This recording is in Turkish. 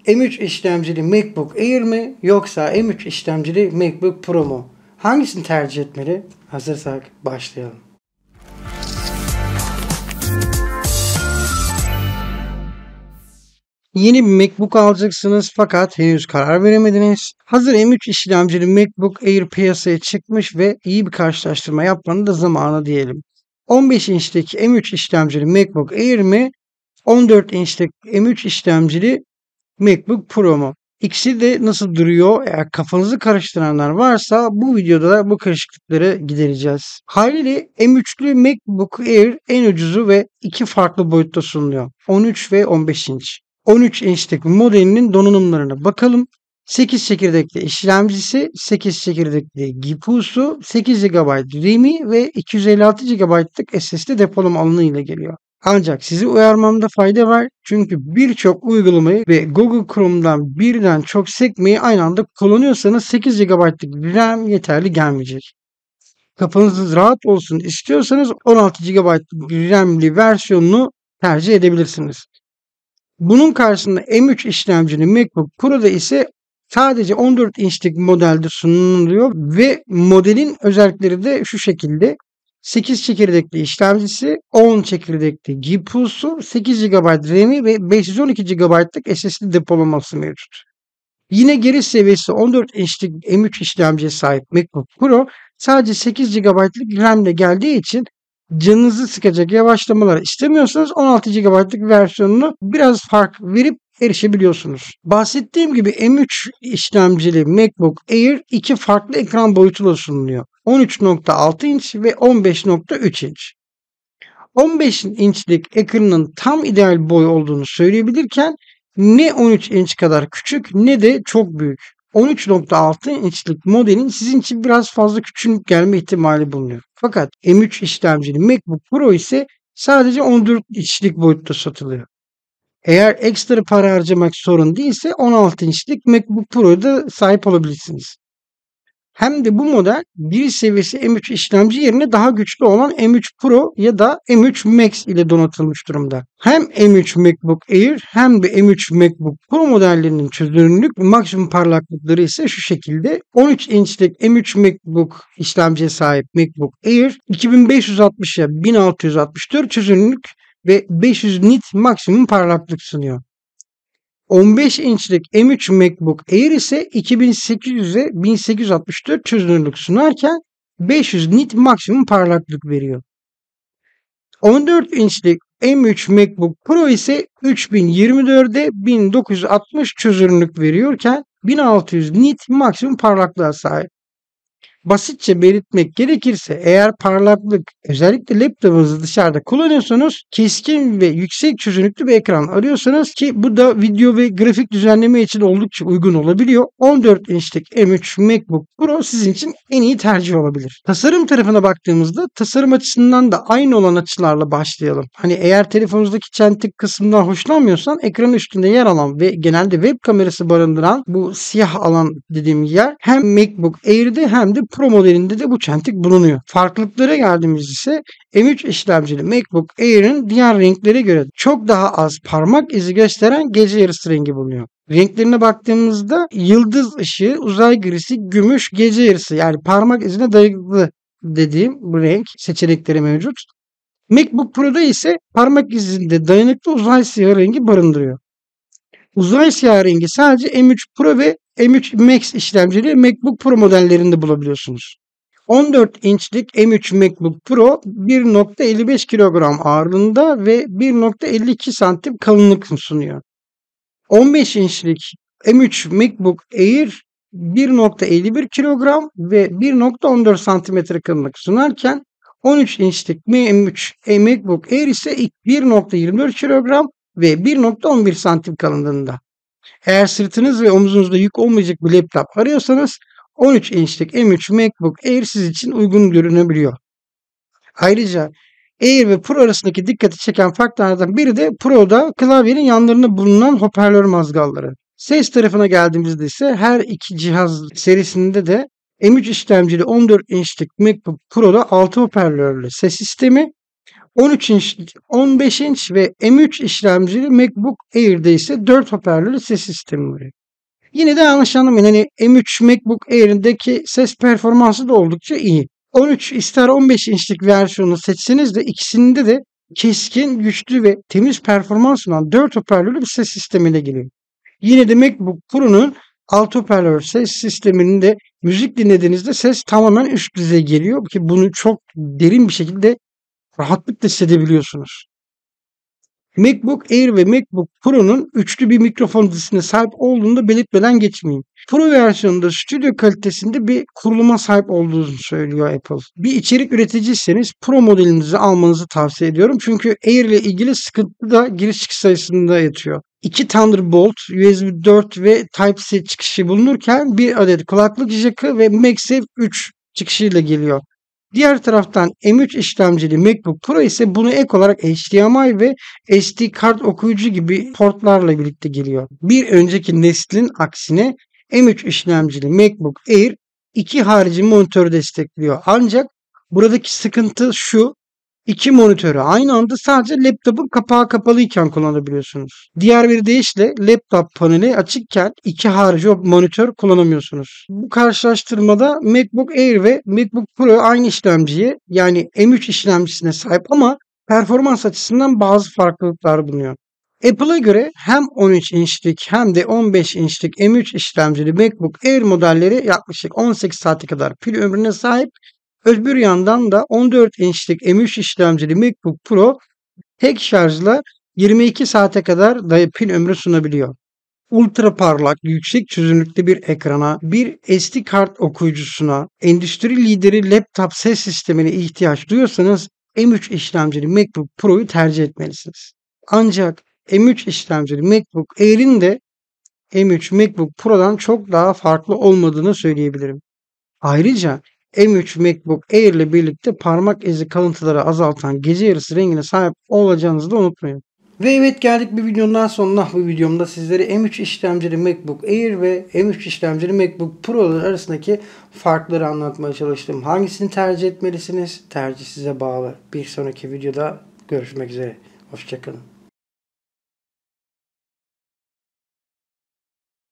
M3 işlemcili MacBook Air mi yoksa M3 işlemcili MacBook Pro mu? Hangisini tercih etmeli? Hazırsak başlayalım. Yeni bir MacBook alacaksınız fakat henüz karar veremediniz. Hazır M3 işlemcili MacBook Air piyasaya çıkmış ve iyi bir karşılaştırma yapmanın da zamanı diyelim. 15 inçlik M3 işlemcili MacBook Air mi? 14 inçlik M3 işlemcili MacBook Pro mu? İkisi de nasıl duruyor? Eğer kafanızı karıştıranlar varsa bu videoda da bu karışıklıkları gidereceğiz. Haliyle M3'lü MacBook Air en ucuzu ve iki farklı boyutta sunuluyor. 13 ve 15 inç. 13 inçlik modelinin donanımlarına bakalım. 8 çekirdekli işlemcisi, 8 çekirdekli GPU'su, 8 GB RAM'i ve 256 GB'lık SSD depolama alanı ile geliyor. Ancak sizi uyarmamda fayda var çünkü birçok uygulamayı ve Google Chrome'dan birden çok sekmeyi aynı anda kullanıyorsanız 8 GB'lık RAM yeterli gelmeyecek. Kafanız rahat olsun istiyorsanız 16 GB'lık RAM'li versiyonunu tercih edebilirsiniz. Bunun karşısında M3 işlemcili MacBook Pro'da ise sadece 14 inçlik modelde sunuluyor ve modelin özellikleri de şu şekilde. 8 çekirdekli işlemcisi, 10 çekirdekli GPU'su, 8 GB RAM'i ve 512 GB'lık SSD depolaması mevcut. Yine geri seviyesi 14 inçlik M3 işlemciye sahip MacBook Pro sadece 8 GB'lık RAM ile geldiği için canınızı sıkacak yavaşlamalar istemiyorsanız 16 GB'lık versiyonunu biraz fark verip erişebiliyorsunuz. Bahsettiğim gibi M3 işlemcili MacBook Air iki farklı ekran boyutuyla sunuluyor. 13.6 inç ve 15.3 inç. 15 inçlik ekranın tam ideal boy olduğunu söyleyebilirken ne 13 inç kadar küçük ne de çok büyük. 13.6 inçlik modelin sizin için biraz fazla küçük gelme ihtimali bulunuyor. Fakat M3 işlemcili MacBook Pro ise sadece 14 inçlik boyutta satılıyor. Eğer ekstra para harcamak sorun değilse 16 inçlik MacBook Pro'da sahip olabilirsiniz. Hem de bu model giriş seviyesi M3 işlemci yerine daha güçlü olan M3 Pro ya da M3 Max ile donatılmış durumda. Hem M3 MacBook Air hem de M3 MacBook Pro modellerinin çözünürlük ve maksimum parlaklıkları ise şu şekilde. 13 inçlik M3 MacBook işlemciye sahip MacBook Air 2560'a 1664 çözünürlük ve 500 nit maksimum parlaklık sunuyor. 15 inçlik M3 MacBook Air ise 2800'e 1864 çözünürlük sunarken 500 nit maksimum parlaklık veriyor. 14 inçlik M3 MacBook Pro ise 3024'e 1960 çözünürlük veriyorken 1600 nit maksimum parlaklığa sahip. Basitçe belirtmek gerekirse eğer parlaklık özellikle laptopunuzu dışarıda kullanıyorsanız keskin ve yüksek çözünürlüklü bir ekran arıyorsanız ki bu da video ve grafik düzenleme için oldukça uygun olabiliyor. 14 inçlik M3 MacBook Pro sizin için en iyi tercih olabilir. Tasarım tarafına baktığımızda tasarım açısından da aynı olan açılarla başlayalım. Hani eğer telefonunuzdaki çentik kısmından hoşlanmıyorsan ekranın üstünde yer alan ve genelde web kamerası barındıran bu siyah alan dediğim yer hem MacBook Air'de hem de Pro modelinde de bu çentik bulunuyor. Farklılıklara geldiğimiz ise M3 işlemcili MacBook Air'in diğer renklere göre çok daha az parmak izi gösteren gece yarısı rengi bulunuyor. Renklerine baktığımızda yıldız ışığı, uzay grisi, gümüş, gece yarısı yani parmak izine dayalı dediğim bu renk seçenekleri mevcut. MacBook Pro'da ise parmak izinde dayanıklı uzay siyah rengi barındırıyor. Uzay siyah rengi sadece M3 Pro ve M3 Max işlemcili MacBook Pro modellerinde bulabiliyorsunuz. 14 inçlik M3 MacBook Pro 1.55 kilogram ağırlığında ve 1.52 santim kalınlık sunuyor. 15 inçlik M3 MacBook Air 1.51 kilogram ve 1.14 santimetre kalınlık sunarken 13 inçlik M3 MacBook Air ise 1.24 kilogram ve 1.11 santim kalınlığında. Eğer sırtınız ve omuzunuzda yük olmayacak bir laptop arıyorsanız 13 inçlik M3 MacBook Air siz için uygun görünebiliyor. Ayrıca Air ve Pro arasındaki dikkati çeken farklardan biri de Pro'da klavyenin yanlarında bulunan hoparlör mazgalları. Ses tarafına geldiğimizde ise her iki cihaz serisinde de M3 işlemcili 14 inçlik MacBook Pro'da 6 hoparlörlü ses sistemi, 13 inç, 15 inç ve M3 işlemcili MacBook Air'de ise 4 hoparlörlü ses sistemi var. Yine de yanlış anlamayın. Hani M3 MacBook Air'deki ses performansı da oldukça iyi. 13 ister 15 inçlik versiyonu seçseniz de ikisinde de keskin, güçlü ve temiz performans sunan 4 hoparlörlü bir ses sistemiyle geliyor. Yine de MacBook Pro'nun 6 hoparlör ses sisteminde müzik dinlediğinizde ses tamamen üst düzey geliyor ki bunu çok derin bir şekilde rahatlıkla hissedebiliyorsunuz. MacBook Air ve MacBook Pro'nun üçlü bir mikrofon dizisine sahip olduğunu da belirtmeden geçmeyeyim. Pro versiyonunda stüdyo kalitesinde bir kuruluma sahip olduğunu söylüyor Apple. Bir içerik üreticiyseniz Pro modelinizi almanızı tavsiye ediyorum. Çünkü Air ile ilgili sıkıntı da giriş çıkış sayısında yatıyor. 2 Thunderbolt, USB 4 ve Type-C çıkışı bulunurken bir adet kulaklık jackı ve MagSafe 3 çıkışıyla geliyor. Diğer taraftan M3 işlemcili MacBook Pro ise bunu ek olarak HDMI ve SD kart okuyucu gibi portlarla birlikte geliyor. Bir önceki neslin aksine M3 işlemcili MacBook Air 2 harici monitör destekliyor. Ancak buradaki sıkıntı şu: İki monitörü aynı anda sadece laptopun kapağı kapalıyken kullanabiliyorsunuz. Diğer bir deyişle laptop paneli açıkken iki harici monitör kullanamıyorsunuz. Bu karşılaştırmada MacBook Air ve MacBook Pro aynı işlemciye, yani M3 işlemcisine sahip ama performans açısından bazı farklılıklar bulunuyor. Apple'a göre hem 13 inçlik hem de 15 inçlik M3 işlemcili MacBook Air modelleri yaklaşık 18 saate kadar pil ömrüne sahip. Öbür yandan da 14 inçlik M3 işlemcili MacBook Pro tek şarjla 22 saate kadar da pil ömrü sunabiliyor. Ultra parlak, yüksek çözünürlükte bir ekrana, bir SD kart okuyucusuna, endüstri lideri laptop ses sistemine ihtiyaç duyuyorsanız M3 işlemcili MacBook Pro'yu tercih etmelisiniz. Ancak M3 işlemcili MacBook Air'in de M3 MacBook Pro'dan çok daha farklı olmadığını söyleyebilirim. Ayrıca M3 MacBook Air ile birlikte parmak izi kalıntıları azaltan gece yarısı rengine sahip olacağınızı da unutmayın. Ve evet, geldik bir videonun sonuna. Bu videomda sizlere M3 işlemcili MacBook Air ve M3 işlemcili MacBook Pro'lar arasındaki farkları anlatmaya çalıştım. Hangisini tercih etmelisiniz? Tercih size bağlı. Bir sonraki videoda görüşmek üzere. Hoşçakalın.